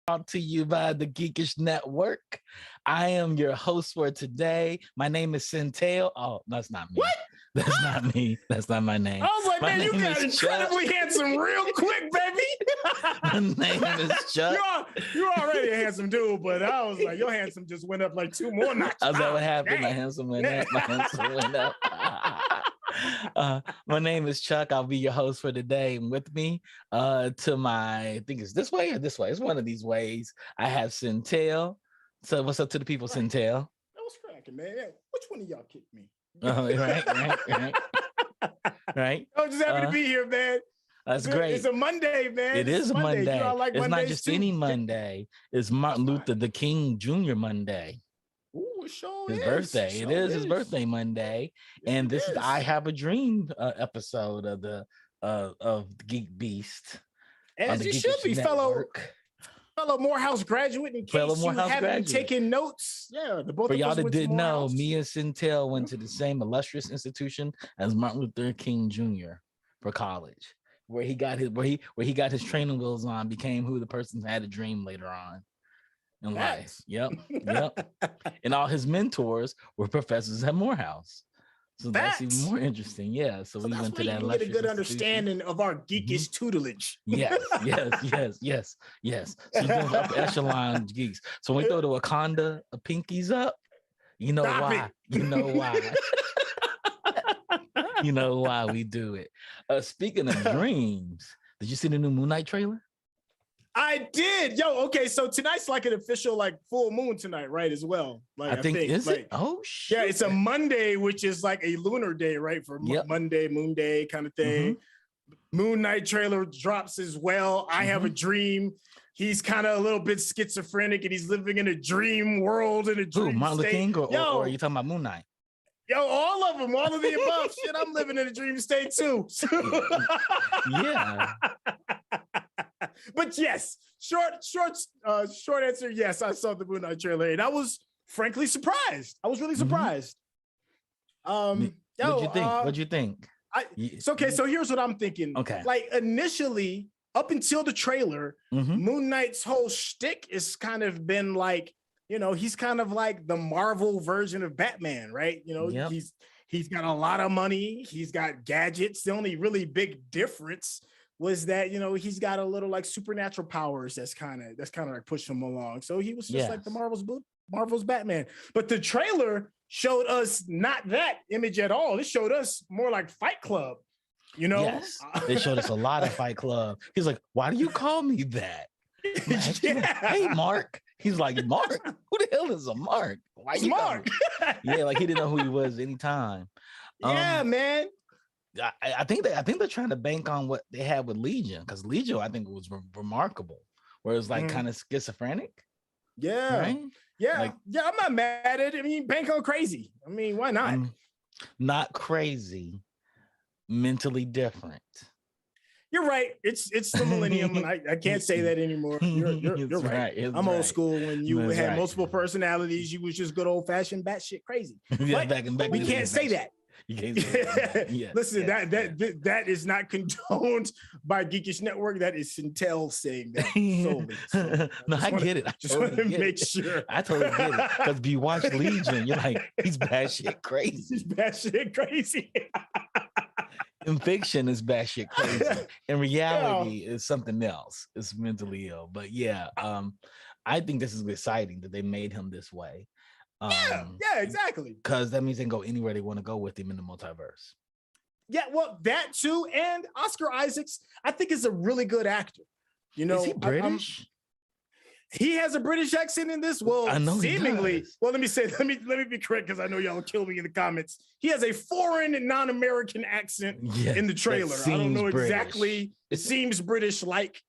Brought to you by the Geekish Network. I am your host for today. My name is Centel. Oh, that's not me. What? That's not me. That's not my name. I was like, my man, you got incredibly handsome real quick, baby. My name is Chuck. You're already a handsome dude, but I was like, your handsome just went up like 2 more notches. Is that what happened? My handsome went up. My handsome went up. My name is Chuck. I'll be your host for today. And with me to my, I think it's this way or this way. It's one of these ways. I have Centel. So what's up to the people, Centel? That was cracking, man. Which one of y'all kicked me? Right. I'm just happy to be here, man. That's great. It's a Monday, man. It is a Monday. You know, I like it's Mondays not just too. any Monday. It's Martin Luther the King Jr. Monday. Ooh, it sure his is. birthday. It is his birthday Monday, and this is I Have a Dream episode of the GeekBeast. As you should be, fellow Morehouse graduate. In case you haven't taken notes, the both for of y'all us that went to didn't know, Morehouse. me and Centel went to the same illustrious institution as Martin Luther King Jr. for college, where he got his training wheels on, became who the person had a dream later on in life. Yep. And all his mentors were professors at Morehouse. So that's even more interesting. Yeah. So we went to that. You get a good understanding of our geekish tutelage. Yes. So those upper echelon geeks. So when we throw the Wakanda pinkies up, you know why. You know why. You know why we do it. Speaking of dreams, did you see the new Moon Knight trailer? I did. Okay, so tonight's like an official like full moon tonight, right? As well. Like I think is like, it? Oh shit. Yeah, it's a Monday, which is like a lunar day, right? For Monday, moon day kind of thing. Moon Knight trailer drops as well. I Have a Dream. He's kind of a little bit schizophrenic and he's living in a dream world in a dream Martin Luther state. King or are you talking about Moon Knight? All of them, all of the above. Shit, I'm living in a dream state too. Yeah. But yes, short answer. Yes, I saw the Moon Knight trailer and I was frankly surprised. I was really surprised. What'd you think? What'd you think? Okay, so here's what I'm thinking. Okay. Like initially, up until the trailer, Moon Knight's whole shtick is kind of been like, he's kind of like the Marvel version of Batman, right? He's got a lot of money, he's got gadgets. The only really big difference was that he's got a little like supernatural powers that's kind of like pushing him along. So he was just like the Marvel's Batman. But the trailer showed us not that image at all. It showed us more like Fight Club. Yes, they showed us a lot of Fight Club. He's like, why do you call me that? Hey, Mark. He's like, Mark? Who the hell is a Mark? Why you Mark? Like he didn't know who he was anytime. Man. I think they're trying to bank on what they had with Legion, because Legion I think was remarkable, where it's like kind of schizophrenic. Yeah, right. Yeah, I'm not mad at it. I mean, bank on crazy. I mean, why not? Not crazy, mentally different. You're right. It's the millennium, and I can't say that anymore. You're right. I'm old school. When you had multiple personalities, you was just good old fashioned batshit crazy. But we can't say that. You can't say that. Listen, that is not condoned by Geekish Network. That is Centel saying that solely. So no, I get it. I just want to make sure. I totally get it. Because if you watch Legion, you're like, he's batshit crazy. He's batshit crazy. In fiction, it's batshit crazy. In reality, it's something else. It's mentally ill. But I think this is exciting that they made him this way. Yeah, exactly. Because that means they can go anywhere they want to go with him in the multiverse. Yeah, well, that too. And Oscar Isaacs, I think, is a really good actor. You know, is he British? He has a British accent in this. Well, I know seemingly. Well, let me be correct because I know y'all will kill me in the comments. He has a foreign and non-American accent in the trailer. I don't know exactly. It seems British-like,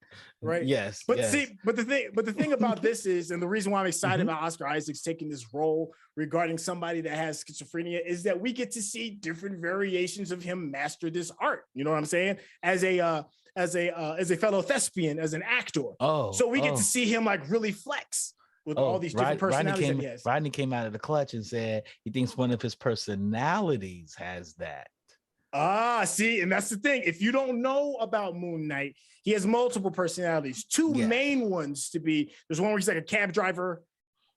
right? Yes. But the thing about this is, and the reason why I'm excited about Oscar Isaacs taking this role regarding somebody that has schizophrenia is that we get to see different variations of him master this art. You know what I'm saying? As a fellow thespian, as an actor. So we get to see him like really flex with all these different personalities that he has. Rodney came out of the clutch and said he thinks one of his personalities has that. See, and that's the thing. If you don't know about Moon Knight, he has multiple personalities. Two main ones to be. There's one where he's like a cab driver,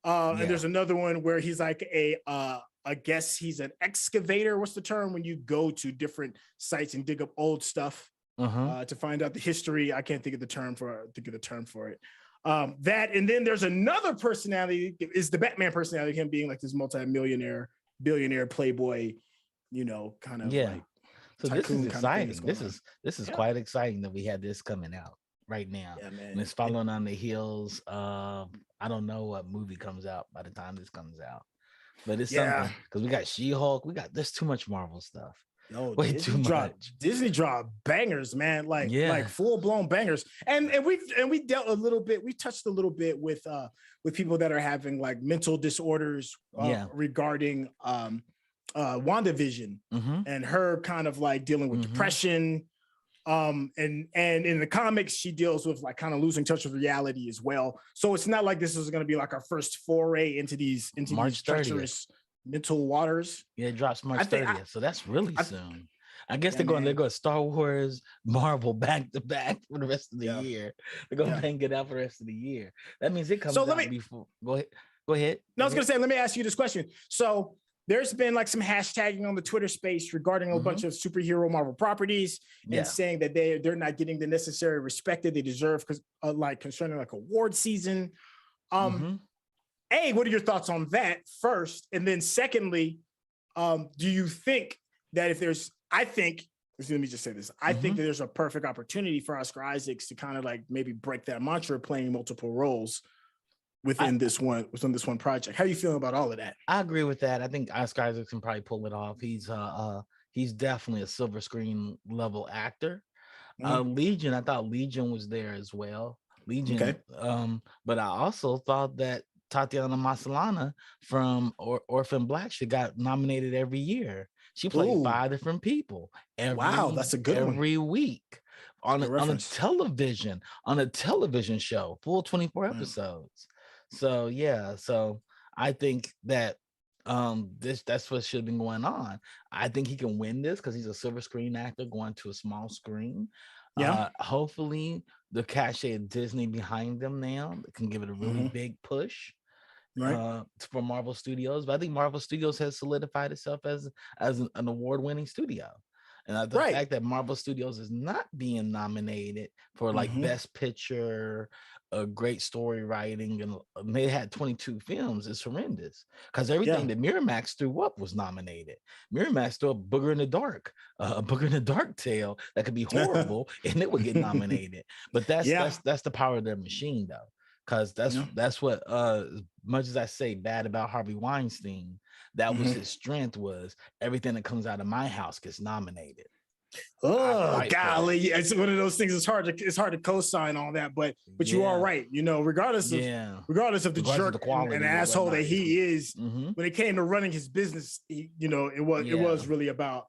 and there's another one where he's like I guess he's an excavator. What's the term when you go to different sites and dig up old stuff? To find out the history. I can't think of the term for it. That, and then there's another personality is the Batman personality, him being like this multi-millionaire, billionaire playboy, you know, kind of like. So this is exciting. This is quite exciting that we had this coming out right now. Yeah, man. And it's following on the heels of, I don't know what movie comes out by the time this comes out, but it's something because we got She-Hulk. There's too much Marvel stuff. No, way too much. Disney dropped bangers, man, like full blown bangers. And we dealt a little bit. We touched a little bit with people that are having like mental disorders regarding WandaVision and her kind of like dealing with depression. And in the comics, she deals with like kind of losing touch with reality as well. So it's not like this is going to be like our first foray into these treacherous mental waters. Yeah, it drops March 30th, so that's really soon. I guess they're going Star Wars, Marvel back to back for the rest of the year. They're going to hang it out for the rest of the year. That means it comes out before. Go ahead. No, I was going to say, let me ask you this question. So there's been like some hashtagging on the Twitter space regarding a bunch of superhero Marvel properties and saying that they're not getting the necessary respect that they deserve because like concerning like award season. A, what are your thoughts on that first? And then secondly, do you think that if there's, let me just say this. I think that there's a perfect opportunity for Oscar Isaacs to kind of like maybe break that mantra of playing multiple roles within this one project. How are you feeling about all of that? I agree with that. I think Oscar Isaacs can probably pull it off. He's definitely a silver screen level actor. Legion, I thought Legion was there as well. But I also thought that Tatiana Maslany from Orphan Black, she got nominated every year. She played 5 different people. That's a good one. Every week on a television show, full 24 episodes. So I think that that's what should have been going on. I think he can win this because he's a silver screen actor going to a small screen. Hopefully the cachet of Disney behind them now can give it a really big push. For Marvel Studios, but I think Marvel Studios has solidified itself as an award-winning studio, and the fact that Marvel Studios is not being nominated for like Best Picture, great story writing, and they had 22 films is horrendous because everything that Miramax threw up was nominated. Miramax threw up Booger in the Dark, a Booger in the Dark tale that could be horrible, and it would get nominated. But that's the power of their machine, though. Because that's what much as I say bad about Harvey Weinstein, that was his strength, was everything that comes out of my house gets nominated. Oh golly, it's one of those things. It's hard to co-sign on that, but you are right. You know, regardless of the jerk and asshole that he is, when it came to running his business, it was really about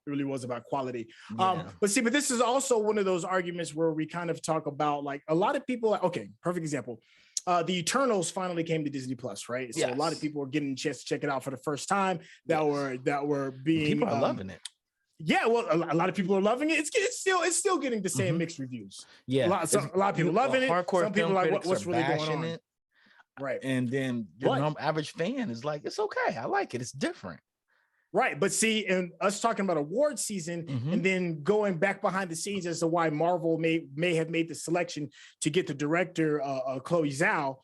quality. But this is also one of those arguments where we kind of talk about like a lot of people. Okay, perfect example. The Eternals finally came to Disney Plus, right? So a lot of people were getting a chance to check it out for the first time. That were being people are loving it. Yeah, well, a lot of people are loving it. It's still getting the same mixed reviews. Yeah, a lot of people loving it. Some people are like, what's really going on? It. Right, and then the average fan is like, it's okay. I like it. It's different. Right, but see, and us talking about award season, and then going back behind the scenes as to why Marvel may have made the selection to get the director Chloe Zhao.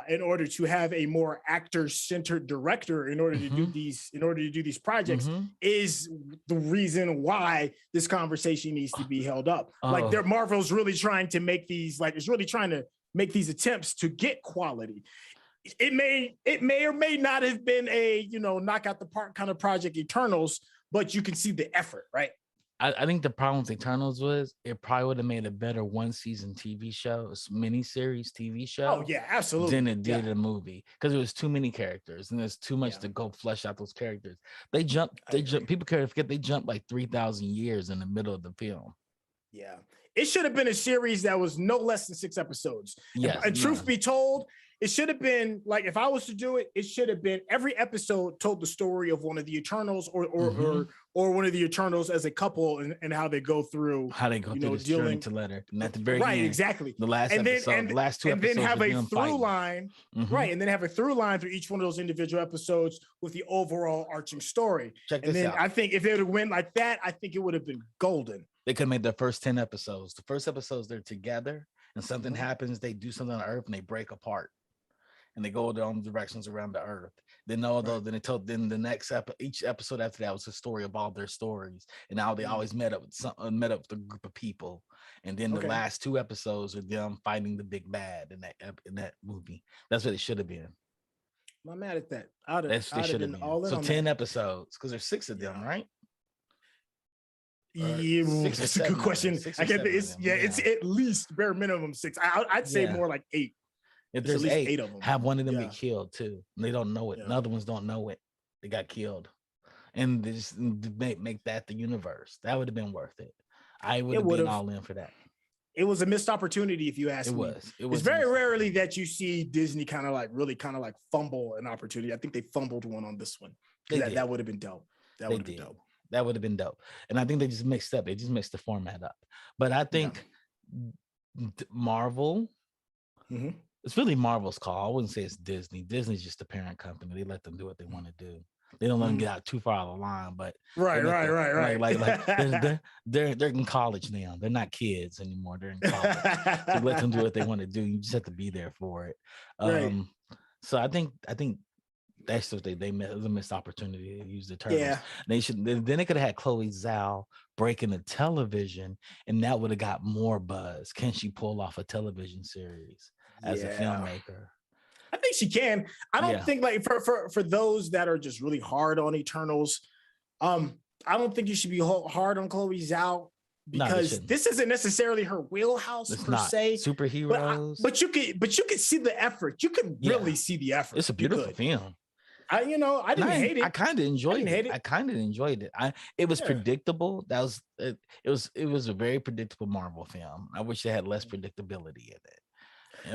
in order to have a more actor-centered director in order to do these projects is the reason why this conversation needs to be held up. Like Marvel's really trying to make these, like it's really trying to make these attempts to get quality. It may or may not have been a, knock out the park kind of project Eternals, but you can see the effort, right? I think the problem with Eternals was it probably would have made a better one-season TV show, miniseries TV show. Oh yeah, absolutely. Than it did a movie, because there was too many characters and there's too much to go flesh out those characters. They jump. People can't forget they jumped like 3,000 years in the middle of the film. Yeah, it should have been a series that was no less than 6 episodes. Yes, and truth be told, it should have been like, if I was to do it, it should have been every episode told the story of one of the Eternals or one of the Eternals as a couple and how they go through this journey to letter. And at the very end, exactly. The last episode, the last 2 episodes, and then have a through line, right? And then have a through line through each one of those individual episodes with the overall arching story. Check this out. I think if it would have went like that, I think it would have been golden. They could have made the first 10 episodes. The first episodes, they're together and something happens. They do something on Earth and they break apart. And they go their own directions around the Earth. Then then the next each episode after that was a story of all their stories, and now they always met up with a group of people. And then the last 2 episodes are them fighting the big bad in that movie. That's what it should have been. I'm not mad at that. They should have been all in. So 10 episodes, because there's 6 of them, right? Yeah, that's a good question. I get it's at least bare minimum 6. I'd say more like 8. If there's at least 8 of them, have one of them get killed too. They don't know it. The other ones don't know it. They got killed, and they just make that the universe. That would have been worth it. I would have been all in for that. It was a missed opportunity, if you ask me. It was very rarely that you see Disney really fumble an opportunity. I think they fumbled one on this one. That would have been dope. That would have been dope. That would have been dope. And I think they just mixed up. They just mixed the format up. But I think Marvel. It's really Marvel's call. I wouldn't say it's Disney. Disney's just the parent company. They let them do what they want to do. They don't let them get out too far out of the line. But right. They're in college now. They're not kids anymore. They're in college. So let them do what they want to do. You just have to be there for it. So I think that's what they missed opportunity to use the Turtles. Yeah. They could have had Chloe Zhao breaking the television, and that would have got more buzz. Can she pull off a television series as a filmmaker? I think she can. I don't think like for those that are just really hard on Eternals, I don't think you should be hard on Chloe Zhao, because this isn't necessarily her wheelhouse per se. Superheroes, but you could see the effort. You can really see the effort. It's a beautiful film. I didn't hate it. I kind of enjoyed it. I kind of enjoyed it. It was predictable. It was a very predictable Marvel film. I wish they had less predictability in it.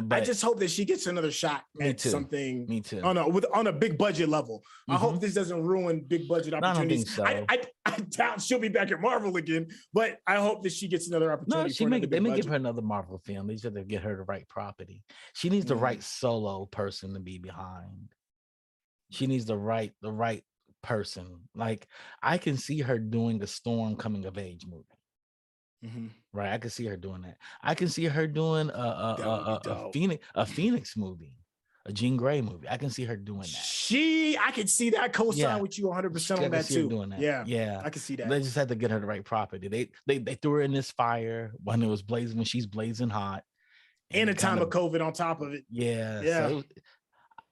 But I just hope that she gets another shot at something. Me too. On a big budget level. I hope this doesn't ruin big budget opportunities. I don't think so. I doubt she'll be back at Marvel again, but I hope that she gets another opportunity. No, they may give her another Marvel film. They just have to get her the right property. She needs the right solo person to be behind. She needs the right person. Like, I can see her doing a Storm coming of age movie. Right, I can see her doing that. I can see her doing a Phoenix movie, a Jean Grey movie. I can see her doing that. I could see that co-sign with you 100% on that too. Doing that. Yeah, I can see that. They just had to get her the right property. They threw her in this fire when it was blazing, when she's blazing hot, and a time of COVID on top of it. Yeah. So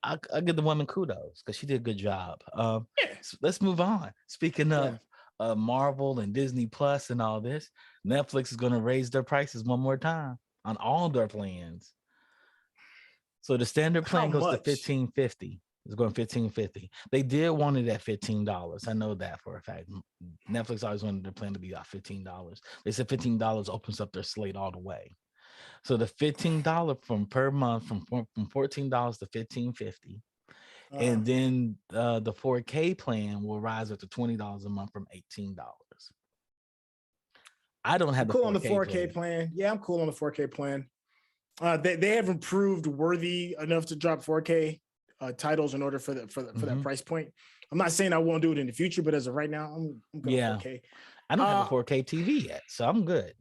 I give the woman kudos because she did a good job. So let's move on. Speaking of Marvel and Disney Plus and all this, Netflix is going to raise their prices one more time on all their plans. So the standard plan goes to $15.50. It's going $15.50. They did want it at $15. I know that for a fact. Netflix always wanted their plan to be about $15. They said $15 opens up their slate all the way. So the $15 from per month from $14 to $15.50. And then the 4K plan will rise up to $20 a month from $18. I don't have on the 4K plan. Yeah, I'm cool on the 4K plan. They haven't proved worthy enough to drop 4K titles in order for that price point. I'm not saying I won't do it in the future, but as of right now, I'm going 4K. I don't have a 4K TV yet, so I'm good.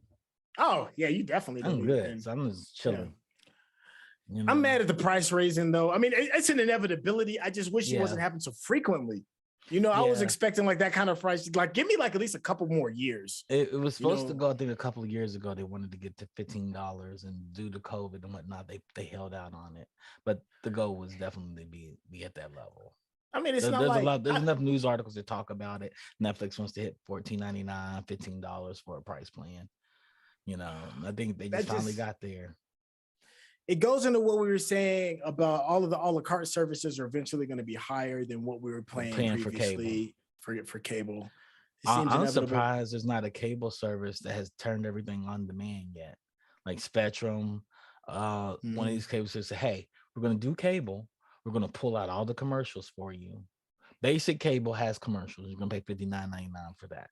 Oh yeah, you definitely. I'm good. So I'm just chilling. You know? I'm mad at the price raising though. I mean, it's an inevitability. I just wish it wasn't happening so frequently. You know, I was expecting like that kind of price. Like, give me like at least a couple more years. It was supposed to go, I think, a couple of years ago. They wanted to get to $15, and due to COVID and whatnot, they held out on it. But the goal was definitely be at that level. I mean, there's enough news articles that talk about it. Netflix wants to hit $14.99, $15 for a price plan. You know, I think they just finally got there. It goes into what we were saying about all of the a la carte services are eventually going to be higher than what we were paying previously for cable. I'm surprised there's not a cable service that has turned everything on demand yet. Like Spectrum, one of these cable services say, hey, we're going to do cable. We're going to pull out all the commercials for you. Basic cable has commercials. You're going to pay $59.99 for that.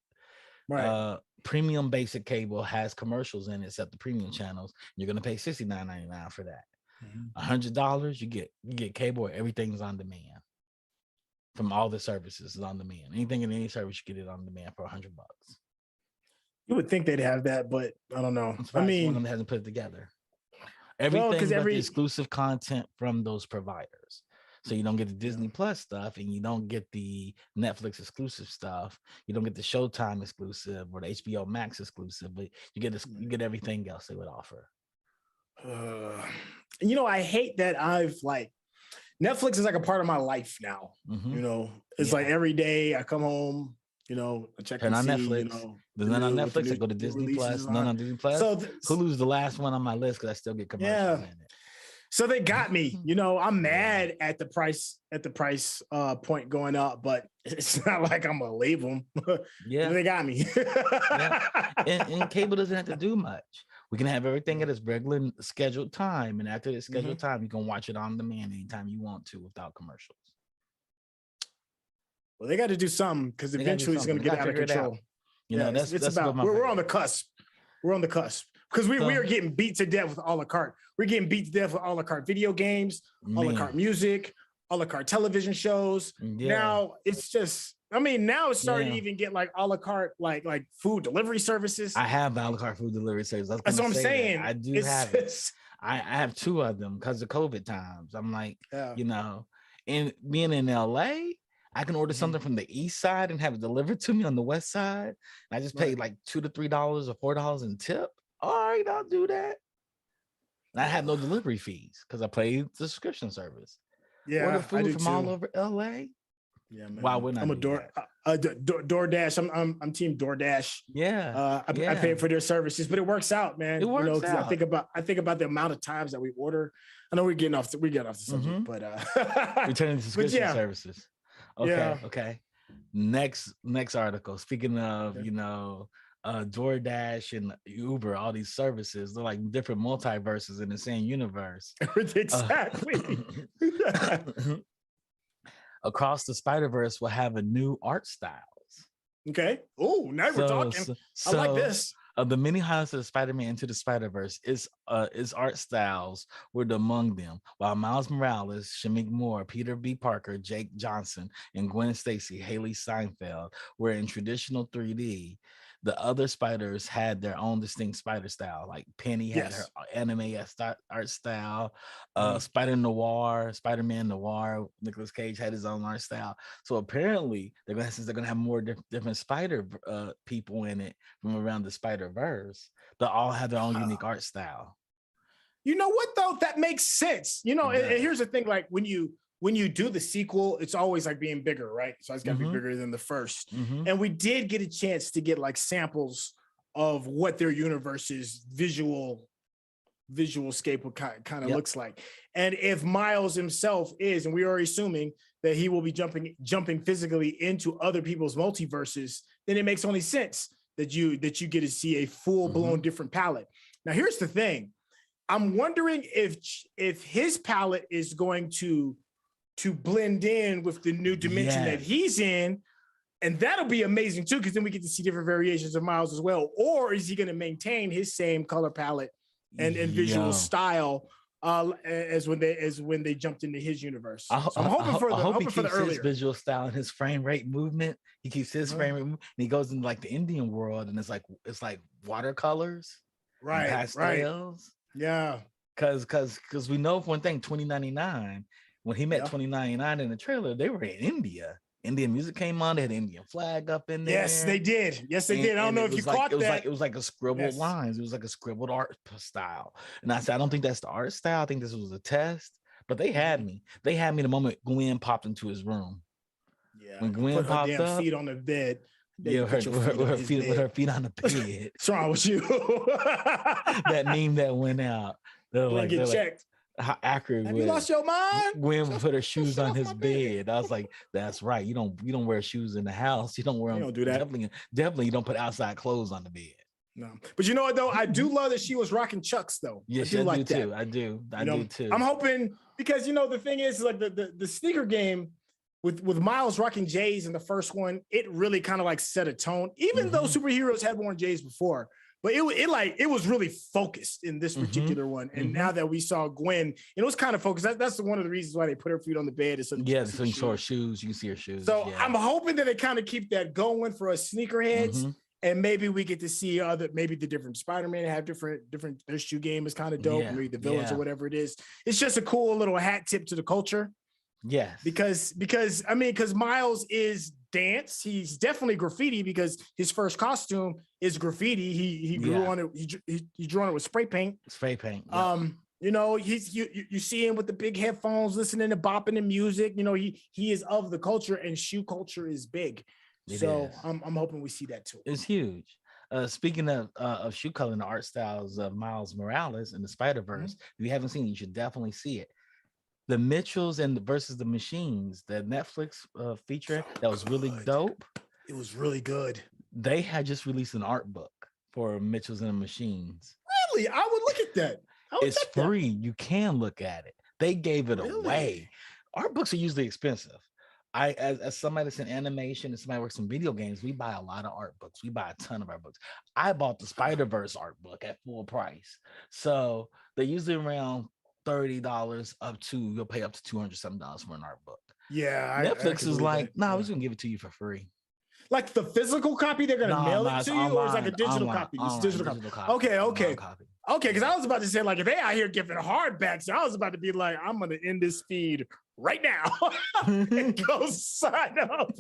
Right. Premium basic cable has commercials in it, except the premium channels. You're going to pay $69.99 for that. $100, you get cable where everything's on demand. From all the services is on demand. Anything in any service, you get it on demand for $100. You would think they'd have that, but I don't know. I mean, one of them hasn't put it together. Everything but the exclusive content from those providers. So you don't get the Disney Plus stuff, and you don't get the Netflix exclusive stuff. You don't get the Showtime exclusive or the HBO Max exclusive, but you get everything else they would offer. You know, I hate that Netflix is like a part of my life now. You know, it's like every day I come home, you know, I check on Netflix. You know, there's none on Netflix. I go to Disney Plus. None on Disney Plus. So Hulu's the last one on my list because I still get commercials in it. So they got me. You know, I'm mad at the price point going up, but it's not like I'm gonna leave them. They got me. And cable doesn't have to do much. We can have everything at its regular scheduled time, and after the scheduled time, you can watch it on demand anytime you want to without commercials. Well, they got to do something because eventually it's going to get out of control. You know, that's about we're on the cusp. We're on the cusp because we are getting beat to death with a la carte. We're getting beat to death with a la carte video games, a la carte music, a la carte television shows. Now it's just. I mean, now it's starting to even get like a la carte, like food delivery services. I have a la carte food delivery services. That's what I'm saying. I do have it. I have two of them because of COVID times. I'm like, you know, and being in LA, I can order something from the east side and have it delivered to me on the west side. And I just paid like $2 to $3 or $4 in tip. All right, I'll do that. And I have no delivery fees because I pay the subscription service. Yeah, order food from all over LA. Yeah, man. Why wouldn't I'm a DoorDash. I'm team DoorDash. Yeah. I pay for their services, but it works out, man. It works out. I think about the amount of times that we order. I know we're getting off the subject, but returning to subscription services. Okay. Okay. Next article. Speaking of, you know, DoorDash and Uber, all these services, they're like different multiverses in the same universe. Exactly. Across the Spider-Verse will have a new art styles. Okay. Oh, now we're talking. I like this. The many highlights of the Spider-Man Into the Spider-Verse is art styles were among them, while Miles Morales, Shamik Moore, Peter B. Parker, Jake Johnson, and Gwen Stacy, Haley Steinfeld were in traditional 3D. The other spiders had their own distinct spider style. Like Penny had her anime art style. Spider-Man Noir, Nicolas Cage had his own art style. So apparently, since they're gonna have more different spider people in it from around the Spider-Verse, they'll all have their own unique art style. You know what though? That makes sense. You know, and here's the thing: like when you do the sequel, it's always like being bigger, right? So it's got to be bigger than the first. And we did get a chance to get like samples of what their universe's visual scape kind of looks like. And if Miles himself is, and we are assuming that he will be jumping physically into other people's multiverses, then it makes only sense that you get to see a full-blown different palette. Now, here's the thing. I'm wondering if his palette is going to blend in with the new dimension that he's in, and that'll be amazing too, because then we get to see different variations of Miles as well. Or is he going to maintain his same color palette and visual style as when they jumped into his universe? So I'm hoping he keeps his visual style and his frame rate movement. He keeps his frame rate movement, and he goes into like the Indian world, and it's like watercolors, right? pastels. Yeah. Because we know for one thing, 2099, when he met 2099 in the trailer, they were in India. Indian music came on, they had an Indian flag up in there. Yes, they did. Yes, they did. I don't know if you caught that. It was like a scribbled lines. It was like a scribbled art style. And I said, I don't think that's the art style. I think this was a test. But they had me. They had me the moment Gwen popped into his room. Yeah. When Gwen popped up, feet on the bed. Yeah, with her feet on the bed. What's wrong with you? That meme that went out. They're get checked. How accurate. Have you lost your mind? Gwen put her shoes on his bed. I was like, that's right. You don't wear shoes in the house. You don't wear them. You don't do that. Definitely you don't put outside clothes on the bed. No. But you know what though? I do love that she was rocking Chucks though. Yes, I do too. I do too. I'm hoping because the thing is like the sneaker game with Miles rocking J's in the first one, it really kind of like set a tone, even though superheroes had worn J's before. But it was really focused in this particular one. And now that we saw Gwen, it was kind of focused. That's one of the reasons why they put her feet on the bed. So you saw her shoes. You can see her shoes. So I'm hoping that they kind of keep that going for us sneakerheads. And maybe we get to see maybe the different Spider-Man have different, their shoe game is kind of dope. Maybe the villains or whatever it is. It's just a cool little hat tip to the culture. Yes. Because Miles is dance. He's definitely graffiti because his first costume is graffiti. He grew on it. He drew on it with spray paint. Yeah. You see him with the big headphones, listening to bopping and music. He is of the culture, and shoe culture is big. I'm hoping we see that too. It's huge. Speaking of shoe color and the art styles of Miles Morales and the Spider-Verse, if you haven't seen it, you should definitely see it. The Mitchells and versus the Machines, the Netflix feature that was really dope. It was really good. They had just released an art book for Mitchells and the Machines. Really? I would look at that. It's free. You can look at it. They gave it away. Art books are usually expensive. As somebody that's in animation and somebody works in video games, we buy a lot of art books. We buy a ton of art books. I bought the Spider-Verse art book at full price. So they're usually around $30 up to, you'll pay up to $200 for an art book. Yeah. Netflix is like, we're just gonna give it to you for free. Like the physical copy, they're gonna mail it to you, or it's like a digital copy? It's digital copy. Okay. Because I was about to say, like, if they out here giving hardbacks, I was about to be like, I'm gonna end this feed right now and go sign up.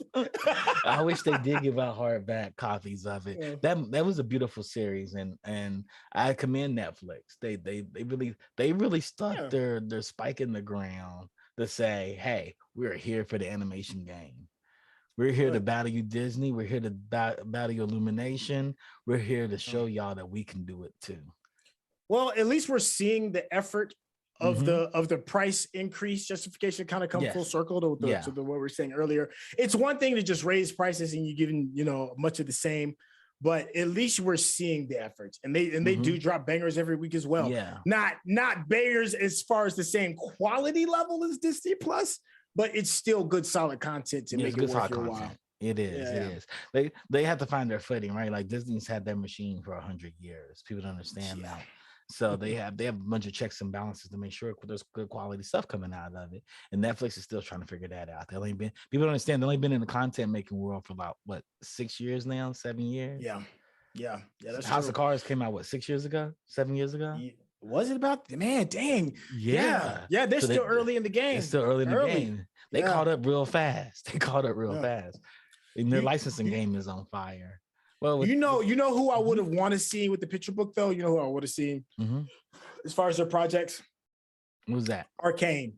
I wish they did give out hardback copies of it. Yeah. That was a beautiful series, and I commend Netflix. They really stuck their spike in the ground to say, hey, we're here for the animation game. We're here to battle you, Disney. We're here to battle you, Illumination. We're here to show y'all that we can do it too. Well, at least we're seeing the effort of the price increase justification kind of come full circle to what we were saying earlier. It's one thing to just raise prices and you're giving much of the same, but at least we're seeing the efforts, and they do drop bangers every week as well. Yeah, not bangers as far as the same quality level as Disney Plus, but it's still good solid content to make it worth your while. It is. It is. They have to find their footing, right? Like Disney's had their machine for 100 years. People don't understand that. So they have a bunch of checks and balances to make sure there's good quality stuff coming out of it. And Netflix is still trying to figure that out. People don't understand. They've only been in the content making world for about 6 years now, 7 years. Yeah. That's House of Cards came out 6 years ago, 7 years ago. Was it about, man? Dang. Yeah. They're still early in the game. They're still early in the game. They caught up real fast. Fast. And their licensing game is on fire. Well, you know who I would have wanted to see with the picture book though. You know who I would have seen as far as their projects. Who's that? Arcane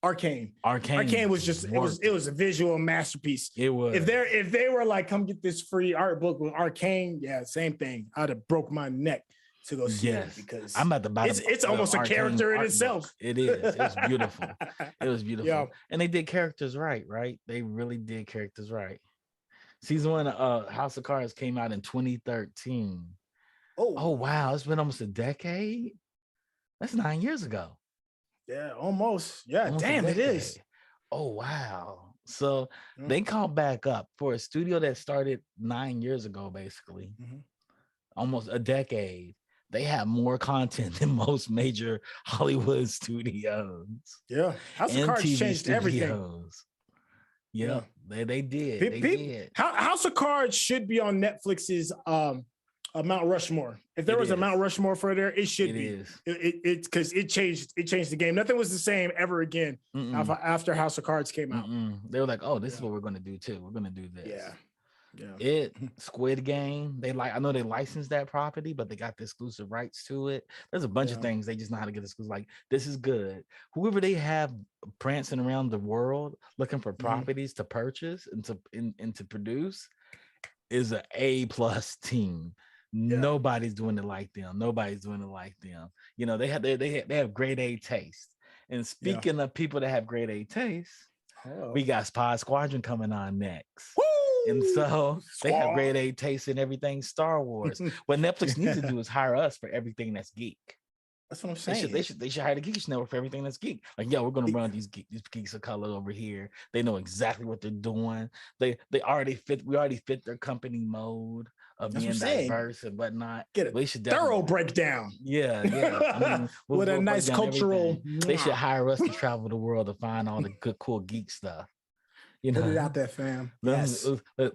was just it was a visual masterpiece. It was. If they were like, come get this free art book with Arcane, same thing. I'd have broke my neck to go see it because I'm about to buy it's almost a character in itself. Book. It is. It's beautiful. It was beautiful. Yeah. And they did characters right? They really did characters right. Season 1 of House of Cards came out in 2013. Oh wow, it's been almost a decade. That's 9 years ago. Yeah, almost. Yeah, damn, it is. Oh wow. So they called back up for a studio that started 9 years ago, basically. Almost a decade. They have more content than most major Hollywood studios. Yeah, House of Cards changed everything. Yeah, they did. They did. House of Cards should be on Netflix's a Mount Rushmore. If there was a Mount Rushmore for there, it should be. It's because it changed the game. Nothing was the same ever again after House of Cards came out. They were like, oh, this is what we're gonna do too. We're gonna do this. Yeah. Squid Game. I know they licensed that property, but they got the exclusive rights to it. There's a bunch of things they just know how to get exclusive. Like, this is good. Whoever they have prancing around the world looking for properties to purchase and to produce is an A+ team. Nobody's doing it like them. You know, they have grade A taste. And speaking of people that have grade A taste, we got Squadron coming on next. Woo! And so they have grade A taste in everything Star Wars. What Netflix needs to do is hire us for everything that's geek. That's what I'm saying. They should hire the Geekish Network for everything that's geek. Like, we're gonna run these geeks of color over here. They know exactly what they're doing. We already fit their company mode of being diverse and whatnot. Get a thorough breakdown. Yeah. I mean, with a nice cultural. They should hire us to travel the world to find all the good, cool geek stuff. You know, put it out there, fam. Let's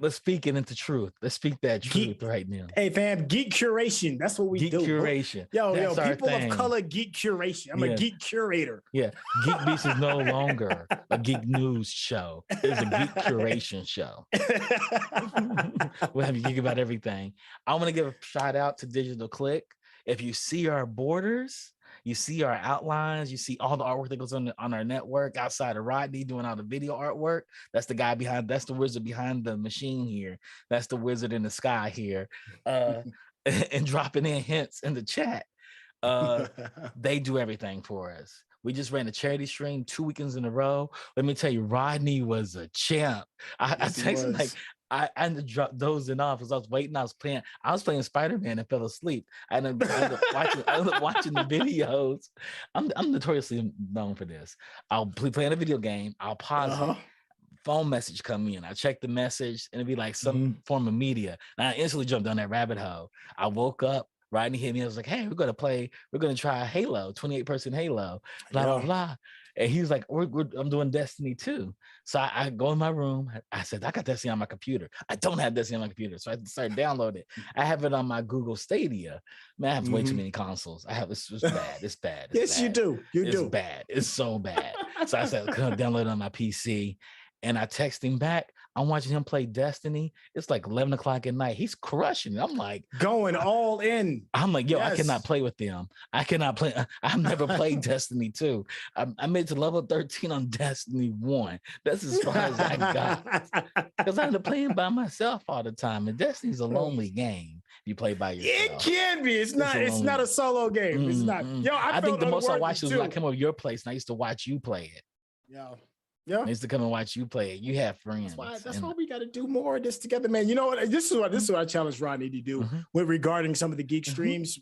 speak it into truth. Let's speak that truth right now. Hey, fam, geek curation. That's what we do. Geek curation. Yo, people of color, geek curation. I'm a geek curator. Yeah, GeekBeast is no longer a geek news show. It's a geek curation show. We'll have you geek about everything. I want to give a shout out to Digital Click. If you see our borders, you see our outlines, you see all the artwork that goes on our network outside of Rodney doing all the video artwork. That's the wizard behind the machine here. That's the wizard in the sky here. And dropping in hints in the chat. They do everything for us. We just ran a charity stream 2 weekends in a row. Let me tell you, Rodney was a champ. I texted like, I ended up dozing off as I was waiting. I was playing Spider-Man and fell asleep. I ended up watching the videos. I'm notoriously known for this. I'll be playing a video game. I'll pause it. Phone message come in. I check the message and it'd be like some form of media. And I instantly jumped down that rabbit hole. I woke up. Rodney hit me. I was like, hey, we're going to try Halo, 28-person Halo, blah, blah, blah. And he was like, I'm doing Destiny 2. So I go in my room. I said, I got Destiny on my computer. I don't have Destiny on my computer. So I started downloading it. I have it on my Google Stadia. Man, I have way too many consoles. It's bad. It's bad. Yes, you do. It's bad. It's so bad. So I said, come download it on my PC. And I text him back. I'm watching him play Destiny. It's like 11 o'clock at night. He's crushing it. I'm like, going all in. I'm like, yo, I cannot play with them. I cannot play. I've never played Destiny 2. I made it to level 13 on Destiny 1. That's as far as I got. Because I ended up playing by myself all the time. And Destiny's a lonely game. You play by yourself. It can be. It's not a solo game. It's not. Yo, I think the most I watched was when I came over your place and I used to watch you play it. Yeah. I used to come and watch you play it. You have friends. That's why we got to do more of this together, man. You know what? This is what I challenge Rodney to do with regarding some of the geek streams.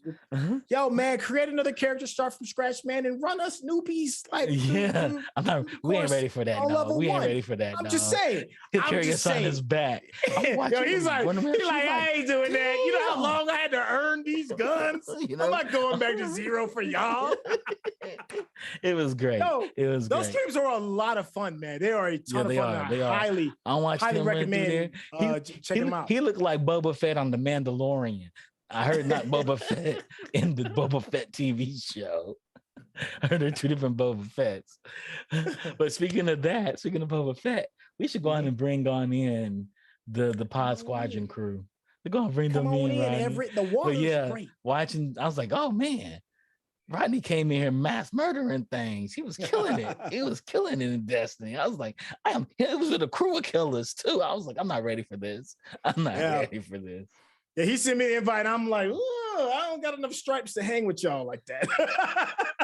Yo, man, create another character, start from scratch, man, and run us newbies. Like, we ain't ready for that. No, we ain't ready for that. I'm just saying. He'll carry us on his back. Yo, he's like, I ain't doing that. You know how long I had to earn these guns? I'm not going back to zero for y'all. It was great. Those games are a lot of fun, man. They are a ton of fun. They are. Highly recommend. Check them out. He looked like Boba Fett on The Mandalorian. I heard not Boba Fett in the Boba Fett TV show. I heard there are two different Boba Fetts. But speaking of Boba Fett, we should go on and bring on in the Pod Squadron crew. They're going to bring them in. The water's great. Watching, I was like, oh man. Rodney came in here mass murdering things. He was killing it. He was killing it in Destiny. I was like, it was with a crew of killers too. I was like, I'm not ready for this. I'm not ready for this. Yeah, he sent me the invite. I'm like, I don't got enough stripes to hang with y'all like that.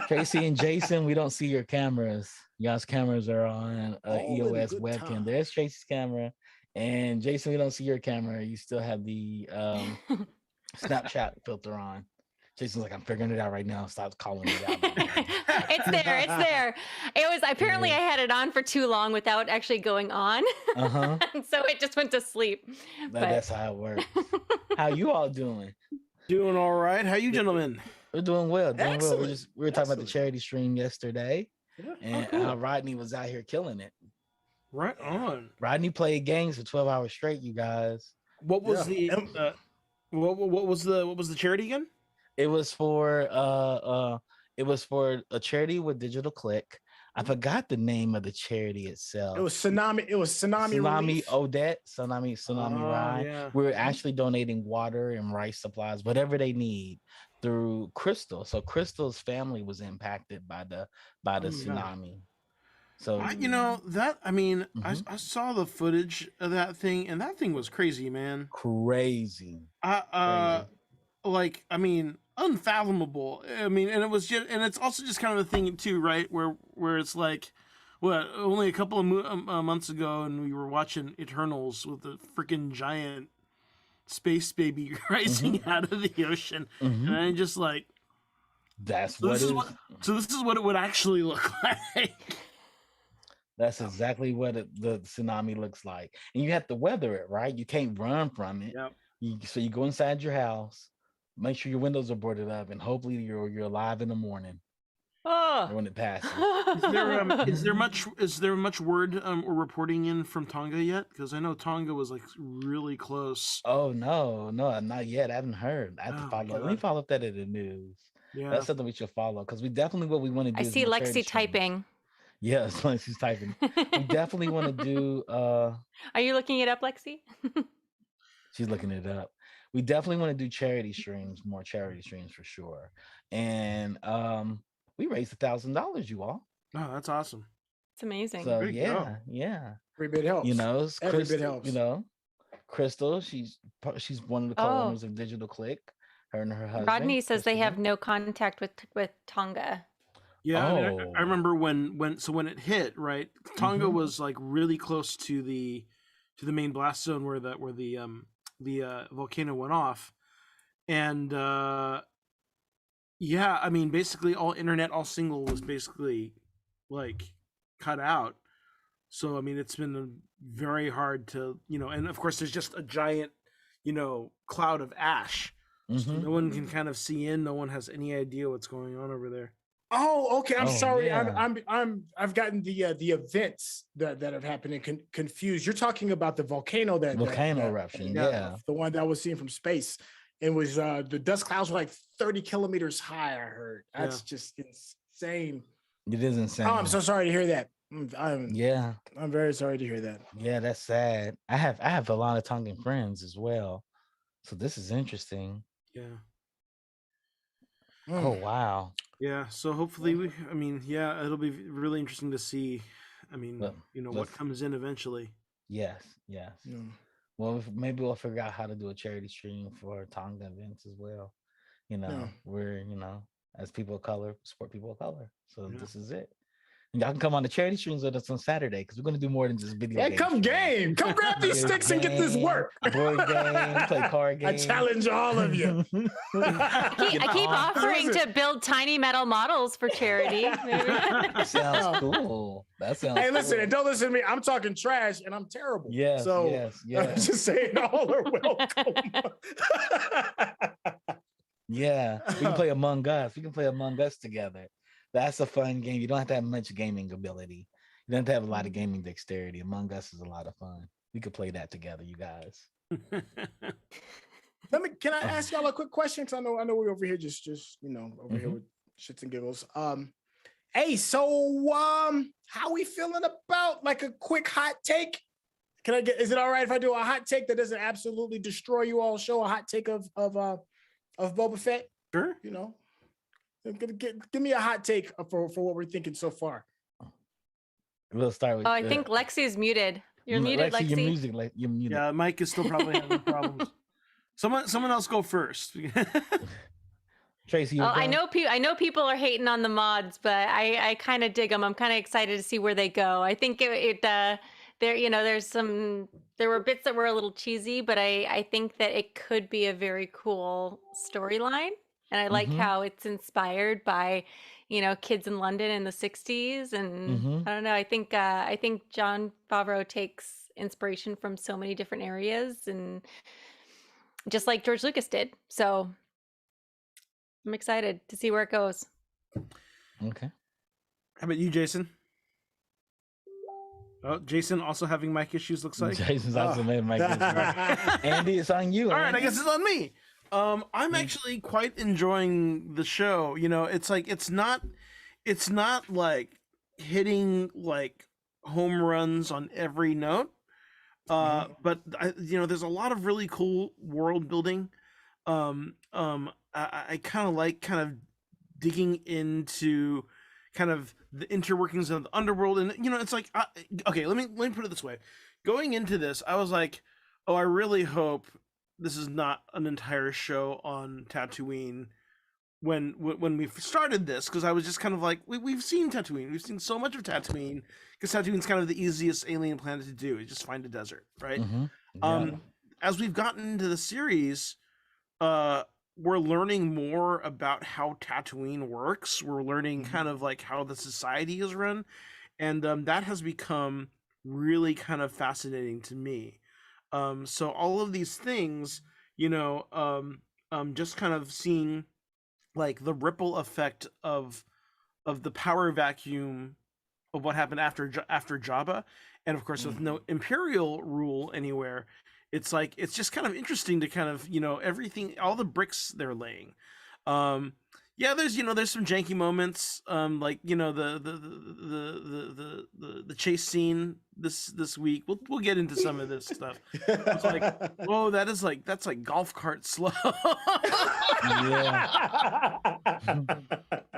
Tracy and Jason, we don't see your cameras. Y'all's cameras are on EOS webcam. Time. There's Tracy's camera. And Jason, we don't see your camera. You still have the Snapchat filter on. Jason's like, I'm figuring it out right now. Stop calling it out. It's there. It was apparently I had it on for too long without actually going on. And so it just went to sleep. That's how it works. How you all doing? Doing all right. How you gentlemen? We're doing well. We were talking about the charity stream yesterday. And Rodney was out here killing it. Right on. Rodney played games for 12 hours straight, you guys. What was the What was the charity again? It was for a charity with Digital Click. I forgot the name of the charity itself. It was Tsunami Relief. Odette, Tsunami Ride. Yeah. We're actually donating water and rice supplies, whatever they need, through Crystal. So Crystal's family was impacted by the tsunami. So I saw the footage of that thing, and that thing was crazy, man. Crazy. Unfathomable. And it was just, and it's also just kind of a thing too, right? Where it's like, only a couple of months ago, and we were watching Eternals with a freaking giant space baby rising out of the ocean, and I just like, so this is what it would actually look like. That's exactly what the tsunami looks like, and you have to weather it, right? You can't run from it. Yep. So you go inside your house, make sure your windows are boarded up, and hopefully you're alive in the morning when it passes. Is there much word or reporting in from Tonga yet? Because I know Tonga was like really close. Oh no, not yet. I haven't heard. I have to follow. Let me follow up that in the news. Yeah, that's something we should follow, because we definitely what we want to do. I see Lexi typing. Yes, Lexi's typing. We definitely want to do. Are you looking it up, Lexi? She's looking it up. We definitely want to do charity streams, more charity streams for sure. And we raised $1,000, you all. Oh, that's awesome. It's amazing. So yeah. Every bit helps. Every bit helps. Crystal, she's one of the co-owners of Digital Click. Her and her husband. Rodney says they have no contact with Tonga. Yeah, I remember when it hit, right? Tonga was like really close to the main blast zone where the volcano went off, and basically all internet, all single was basically like cut out. So it's been very hard to and of course there's just a giant cloud of ash, so no one can kind of see in. No one has any idea what's going on over there. Oh, okay. I'm sorry. Yeah. I've gotten the events that have happened and confused. You're talking about the volcano eruption. Yeah, the one that was seen from space. It was the dust clouds were like 30 kilometers high. I heard that's just insane. It is insane. Oh, I'm so sorry to hear that. I'm very sorry to hear that. Yeah, that's sad. I have a lot of Tongan friends as well, so this is interesting. Yeah. Oh wow. Yeah, so hopefully it'll be really interesting to see. What comes in eventually. Yes. Well, maybe we'll figure out how to do a charity stream for Tonga events as well. We're as people of color, support people of color. So this is it. And y'all can come on the charity streams with us on Saturday, because we're going to do more than just video games. Come grab these sticks and get this work. Board game, play card games. I challenge all of you. I keep offering to build tiny metal models for charity. That sounds cool. Hey, listen, and don't listen to me. I'm talking trash and I'm terrible. Yes. I'm just saying all are welcome. Yeah, we can play Among Us. We can play Among Us together. That's a fun game. You don't have to have much gaming ability. You don't have to have a lot of gaming dexterity. Among Us is a lot of fun. We could play that together, you guys. Can I ask y'all a quick question? Because I know we're over here just over here with shits and giggles. Hey, so how we feeling about like a quick hot take? Is it all right if I do a hot take that doesn't absolutely destroy you all show? A hot take of Boba Fett? Sure. Give me a hot take for what we're thinking so far. We'll start with. I think Lexi's muted. You're muted, Lexi. You're muted. Yeah, Mike is still probably having problems. Someone else go first. Tracy, I know people are hating on the mods, but I kind of dig them. I'm kind of excited to see where they go. I think there were bits that were a little cheesy, but I think that it could be a very cool storyline. And I like how it's inspired by, kids in London in the 60s. And I don't know, I think Jon Favreau takes inspiration from so many different areas, and just like George Lucas did. So I'm excited to see where it goes. Okay. How about you, Jason? Oh, Jason also having mic issues, looks like. Jason's also made mic issues. Andy, it's on you. All right, I guess it's on me. I'm actually quite enjoying the show. You know, it's like it's not like hitting like home runs on every note. But there's a lot of really cool world building. I kind of like digging into kind of the interworkings of the underworld, and it's like okay, let me put it this way. Going into this, I was like, oh, I really hope this is not an entire show on Tatooine when we started this, because I was just kind of like, we've seen Tatooine, we've seen so much of Tatooine, because Tatooine's kind of the easiest alien planet to do. You just find a desert, right? Yeah. As we've gotten into the series, we're learning more about how Tatooine works. We're learning kind of like how the society is run, and that has become really kind of fascinating to me. So all of these things, just kind of seeing like the ripple effect of the power vacuum of what happened after Jabba, and of course with no Imperial rule anywhere. It's like, it's just kind of interesting to kind of, everything, all the bricks they're laying. There's some janky moments, like, the chase scene this week. We'll get into some of this stuff. It's like, whoa, that's like golf cart slow. Yeah.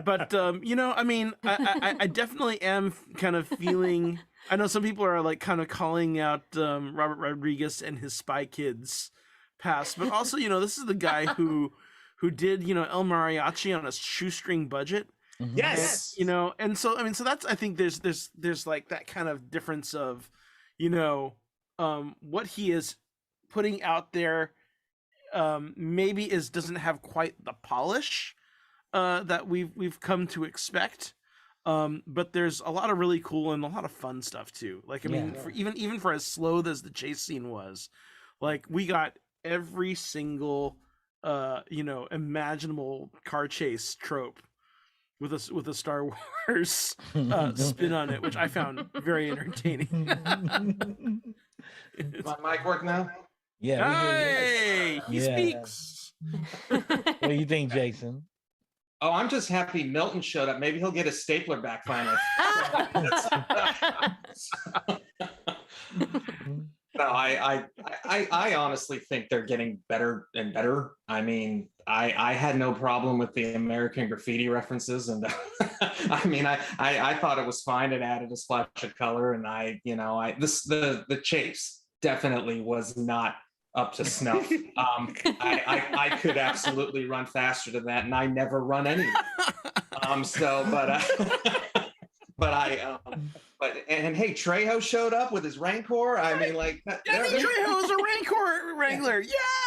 But I definitely am kind of feeling. I know some people are like kind of calling out Robert Rodriguez and his Spy Kids past, but also this is the guy who did El Mariachi on a shoestring budget. Yes, and so so that's, I think there's like that kind of difference of what he is putting out there maybe doesn't have quite the polish that we've come to expect. But there's a lot of really cool and a lot of fun stuff too. Like, I mean, for even for as slow as the chase scene was, like, we got every single imaginable car chase trope with a Star Wars spin on it, which I found very entertaining. My mic work now? Yeah. Hey, he speaks. What do you think, Jason? Oh, I'm just happy Milton showed up. Maybe he'll get his stapler back finally. No, I honestly think they're getting better and better. I mean, I had no problem with the American Graffiti references, and I mean, I thought it was fine. It added a splash of color, and the chase definitely was not up to snuff. I could absolutely run faster than that, and I never run anyway. And hey, Trejo showed up with his Rancor. I mean, like, Trejo is a Rancor Wrangler.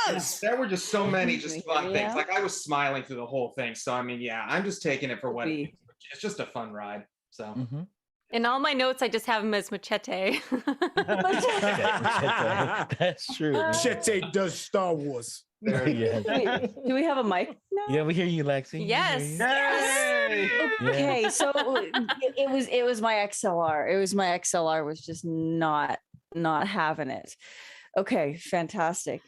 Yes, there were just so many just fun things. Like, I was smiling through the whole thing. So I mean, I'm just taking it for what it is. It's just a fun ride. So. In all my notes, I just have him as Machete. That's true. Machete does Star Wars. Do we have a mic now? Yeah, we hear you, Lexi. Yes. Okay, so it was my XLR. It was my XLR was just not having it. Okay, fantastic.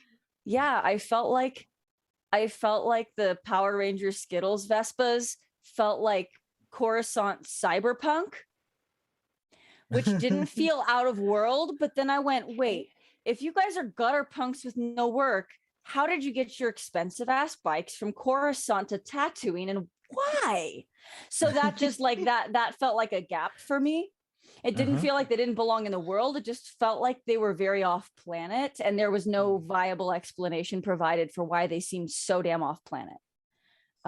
Yeah, I felt like the Power Ranger Skittles Vespas felt like Coruscant Cyberpunk, which didn't feel out of world. But then I went, wait, if you guys are gutter punks with no work, how did you get your expensive ass bikes from Coruscant to Tatooine, and why? So that just like that felt like a gap for me. It didn't feel like they didn't belong in the world. It just felt like they were very off planet, and there was no viable explanation provided for why they seemed so damn off planet.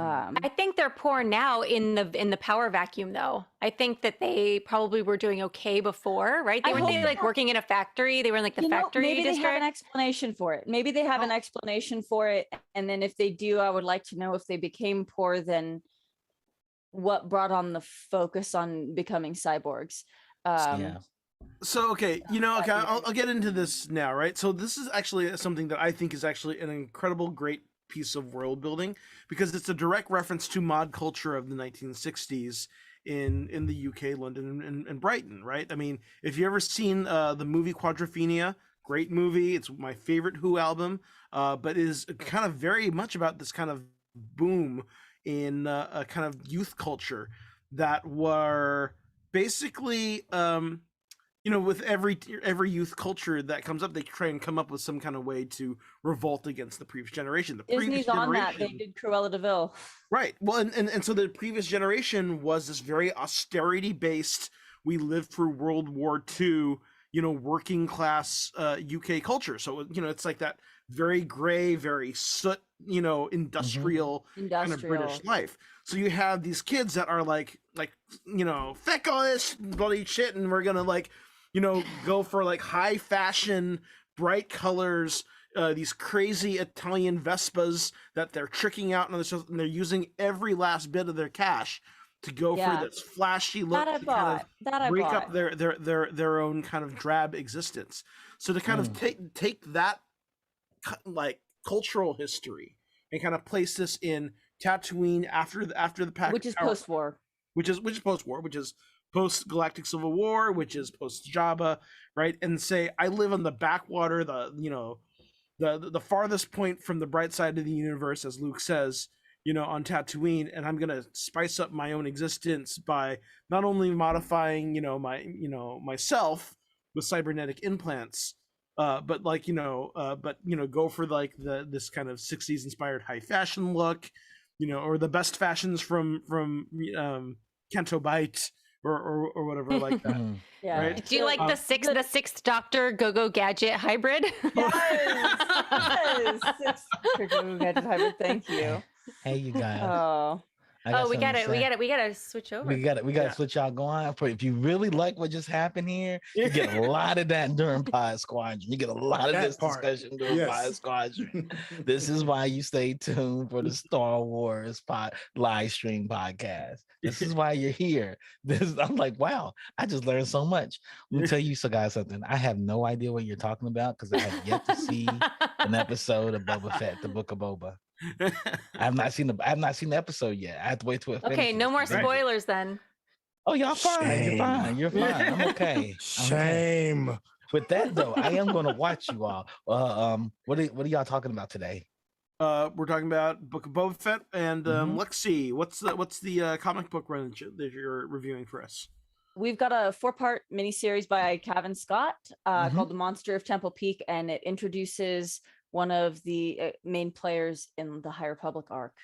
I think they're poor now in the power vacuum, though. I think that they probably were doing okay before, right? They weren't like working in a factory. They were in like the factory maybe district. They have an explanation for it. Maybe they have an explanation for it. And then if they do, I would like to know if they became poor, then what brought on the focus on becoming cyborgs. So, okay, I'll get into this now, right? So this is actually something that I think is actually an incredible, great piece of world building, because it's a direct reference to mod culture of the 1960s in the UK, London, and Brighton, right? I mean, if you ever seen the movie Quadrophenia, great movie. It's my favorite Who album, but is kind of very much about this kind of boom in a kind of youth culture that were basically with every youth culture that comes up, they try and come up with some kind of way to revolt against the previous generation. The Disney's previous on generation, that. They did Cruella de Vil. right? Well, and so the previous generation was this very austerity based. We lived through World War II, working class UK culture. So it's like that very gray, very soot, industrial kind of British life. So you have these kids that are like feck all this bloody shit, and we're gonna go for like high fashion, bright colors, these crazy Italian Vespas that they're tricking out on the show, and they're using every last bit of their cash to go for this flashy look to kind of break up their own kind of drab existence. So to kind of take that like cultural history and kind of place this in Tatooine after the pack, which is post-war, which is post-war, which is post-Galactic Civil War, which is post-Jabba, right? And say I live on the backwater, the farthest point from the bright side of the universe, as Luke says, on Tatooine, and I'm gonna spice up my own existence by not only modifying, myself with cybernetic implants, but go for like this kind of 60s inspired high fashion look, or the best fashions from Canto Bight or whatever like that. Yeah. Right? Do you like the sixth Doctor Go-Go Gadget hybrid? Yes. Sixth Doctor Go-Go Gadget hybrid. Thank you. Hey, you guys. We gotta switch over. We gotta switch y'all going. If you really like what just happened here, you get a lot of that during Pod Squadron. You get a lot of this discussion during Pod Squadron. This is why you stay tuned for the Star Wars live stream podcast. This is why you're here. I'm like, wow, I just learned so much. Let me tell you guys something. I have no idea what you're talking about because I have yet to see an episode of Boba Fett, the Book of Boba. I have not seen the episode yet. I have to wait till it finishes. Okay, no more spoilers then. Oh, y'all fine. You're fine. I'm okay. Shame. With that though, I am going to watch you all. What are y'all talking about today? We're talking about Book of Boba Fett, and let's see, what's the comic book run that you're reviewing for us? We've got a 4-part miniseries by Cavan Scott called The Monster of Temple Peak, and it introduces one of the main players in the High Republic arc.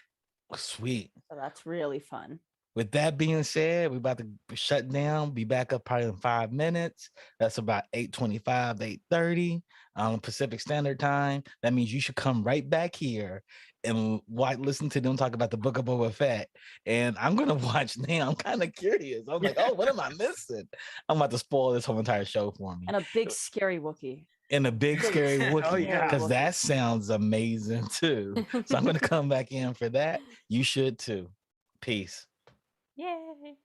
Sweet. So that's really fun. With that being said, we're about to shut down. Be back up probably in 5 minutes. That's about 8:25 to 8:30 Pacific Standard Time. That means you should come right back here and listen to them talk about the Book of Boba Fett. And I'm gonna watch now. I'm kind of curious. I'm like, oh, what am I missing? I'm about to spoil this whole entire show for me. And a big scary Wookiee. And a big scary Wookiee, because yeah. that sounds amazing too. So I'm gonna come back in for that. You should too. Peace. Yay.